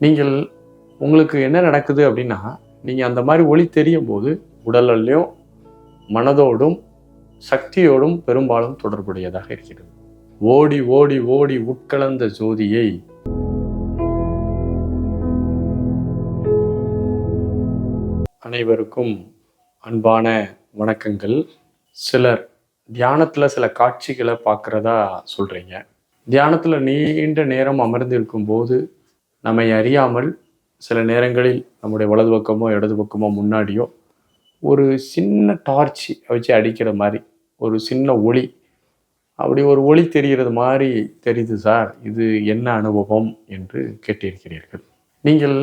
நீங்கள் உங்களுக்கு என்ன நடக்குது அப்படின்னா, நீங்கள் அந்த மாதிரி ஒளி தெரியும் போது உடல்லையும் மனதோடும் சக்தியோடும் பெரும்பாலும் தொடர்புடையதாக இருக்கிறது. ஓடி ஓடி ஓடி உட்கலந்த ஜோதியை அனைவருக்கும் அன்பான வணக்கங்கள். சிலர் தியானத்தில் சில காட்சிகளை பார்க்குறதா சொல்கிறீங்க. தியானத்தில் நீண்ட நேரம் அமர்ந்திருக்கும் போது நம்மை அறியாமல் சில நேரங்களில் நம்முடைய வலது பக்கமோ இடது பக்கமோ முன்னாடியோ ஒரு சின்ன டார்ச் வச்சு அடிக்கிற மாதிரி ஒரு சின்ன ஒளி, அப்படி ஒரு ஒளி தெரிகிறது மாதிரி தெரியுது சார், இது என்ன அனுபவம் என்று கேட்டிருக்கிறீர்கள். நீங்கள்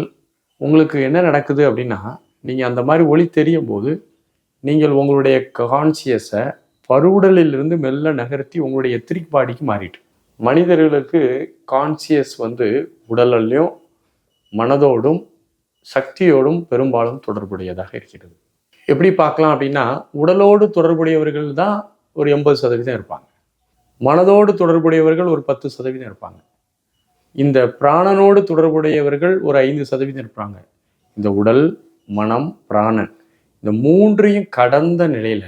உங்களுக்கு என்ன நடக்குது அப்படின்னா, நீங்கள் அந்த மாதிரி ஒளி தெரியும் போது நீங்கள் உங்களுடைய கான்சியஸை பருவுடலிலிருந்து மெல்ல நகர்த்தி உங்களுடைய எத்திரிக் பாடிக்கு மாறிட்டு. மனிதர்களுக்கு கான்சியஸ் உடலையும் மனதோடும் சக்தியோடும் பெரும்பாலும் தொடர்புடையதாக இருக்கிறது. எப்படி பார்க்கலாம் அப்படின்னா, உடலோடு தொடர்புடையவர்கள் தான் ஒரு 80% இருப்பாங்க, மனதோடு தொடர்புடையவர்கள் ஒரு 10% இருப்பாங்க, இந்த பிராணனோடு தொடர்புடையவர்கள் ஒரு 5% இருப்பாங்க. இந்த உடல், மனம், பிராணன் இந்த மூன்றையும் கடந்த நிலையில்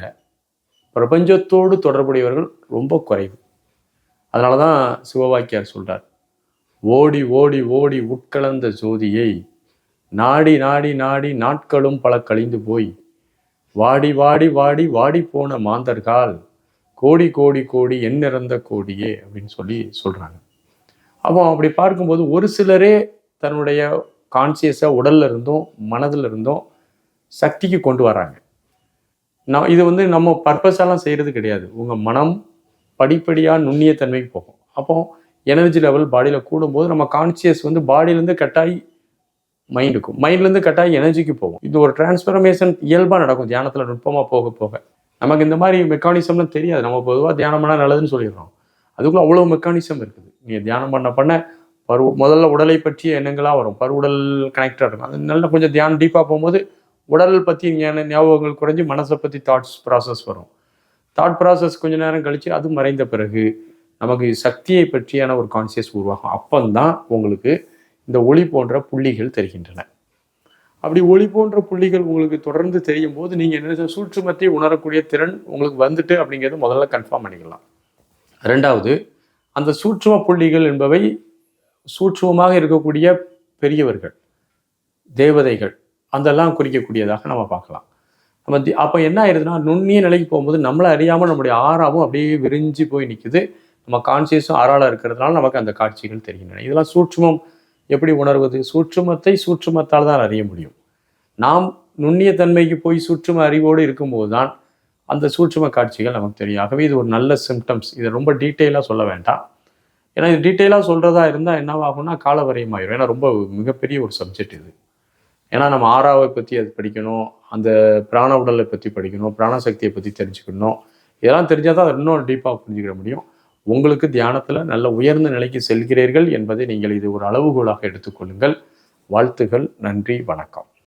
பிரபஞ்சத்தோடு தொடர்புடையவர்கள் ரொம்ப குறைவு. அதனால தான் சிவவாக்கியார் சொல்கிறார், ஓடி ஓடி ஓடி உட்கலந்த ஜோதியை நாடி நாடி நாடி நாட்களும் பல கழிந்து போய் வாடி வாடி வாடி வாடி போன மாந்தர்கள் கோடி கோடி கோடி எண்ணிறந்த கோடியே அப்படின்னு சொல்கிறாங்க. அப்போ அப்படி பார்க்கும்போது ஒரு சிலரே தன்னுடைய கான்சியஸை உடல்ல இருந்தும் மனதில் இருந்தும் சக்திக்கு கொண்டு வராங்க. இது நம்ம பர்பஸாலாம் செய்கிறது கிடையாது. உங்கள் மனம் படிப்படியாக நுண்ணிய தன்மைக்கு போகும். அப்போ எனர்ஜி லெவல் பாடியில் கூடும்போது நம்ம கான்சியஸ் பாடியிலேருந்து கட்டாயி மைண்டுக்கும், மைண்ட்லேருந்து கட்டாயி எனர்ஜிக்கு போகும். இது ஒரு டிரான்ஸ்ஃபர்மேஷன் இயல்பாக நடக்கும் தியானத்தில். நுட்பமாக போக போக நமக்கு இந்த மாதிரி மெக்கானிசம்லாம் தெரியாது. நம்ம பொதுவாக தியானம் பண்ணால் நல்லதுன்னு சொல்லிடுறோம். அதுக்குள்ளே அவ்வளோ மெக்கானிசம் இருக்குது. நீங்கள் தியானம் பண்ண முதல்ல உடலை பற்றிய எண்ணங்களாக வரும், பருவுடல் கனெக்டாக இருக்கும். அது நல்லா கொஞ்சம் தியானம் டீப்பாக போகும்போது உடல் பற்றி ஞாபகங்கள் குறைஞ்சி மனசை பற்றி தாட்ஸ் ப்ராசஸ் வரும். தாட் ப்ராசஸ் கொஞ்சம் நேரம் கழித்து அது மறைந்த பிறகு நமக்கு சக்தியை பற்றியான ஒரு கான்சியஸ் உருவாகும். அப்போந்தான் உங்களுக்கு இந்த ஒளி போன்ற புள்ளிகள் தெரிகின்றன. அப்படி ஒளி போன்ற புள்ளிகள் உங்களுக்கு தொடர்ந்து தெரியும் போது நீங்கள் என்ன சூட்சுமத்தை உணரக்கூடிய திறன் உங்களுக்கு வந்துட்டு அப்படிங்கிறது முதல்ல கன்ஃபார்ம் பண்ணிக்கலாம். ரெண்டாவது, அந்த சூட்சும புள்ளிகள் என்பவை சூட்சுமமாக இருக்கக்கூடிய பெரியவர்கள், தேவதைகள், அதெல்லாம் குறிக்கக்கூடியதாக நம்ம பார்க்கலாம். நம்ம அப்போ என்ன ஆயிடுதுன்னா, நுண்ணிய நிலைக்கு போகும்போது நம்மளை அறியாமல் நம்முடைய ஆறாவும் அப்படியே விரிஞ்சு போய் நிற்குது. நம்ம கான்சியஸும் ஆறாளாக இருக்கிறதுனால நமக்கு அந்த காட்சிகள் தெரிகின்றன. இதெல்லாம் சூட்சுமம். எப்படி உணர்வது? சூட்சுமத்தை சூட்சுமத்தால் தான் அறிய முடியும். நாம் நுண்ணிய தன்மைக்கு போய் சூட்சும அறிவோடு இருக்கும்போது தான் அந்த சூட்சும காட்சிகள் நமக்கு தெரியும். ஆகவே இது ஒரு நல்ல சிம்டம்ஸ். இதை ரொம்ப டீட்டெயிலாக சொல்ல வேண்டாம். ஏன்னா இது டீட்டெயிலாக சொல்கிறதா இருந்தால் என்னவாகும்னா காலவரையமாயிரும். ஏன்னா ரொம்ப மிகப்பெரிய ஒரு சப்ஜெக்ட் இது. ஏன்னா நம்ம ஆறாவை பற்றி அது படிக்கணும், அந்த பிராண உடலை பற்றி படிக்கணும், பிராணசக்தியை பற்றி தெரிஞ்சுக்கணும். இதெல்லாம் தெரிஞ்சால் தான் அதை இன்னும் டீப்பாக புரிஞ்சுக்கிற முடியும். உங்களுக்கு தியானத்தில் நல்ல உயர்ந்த நிலைக்கு செல்கிறீர்கள் என்பதை நீங்கள் இது ஒரு அளவுகோலாக எடுத்துக்கொள்ளுங்கள். வாழ்த்துகள். நன்றி. வணக்கம்.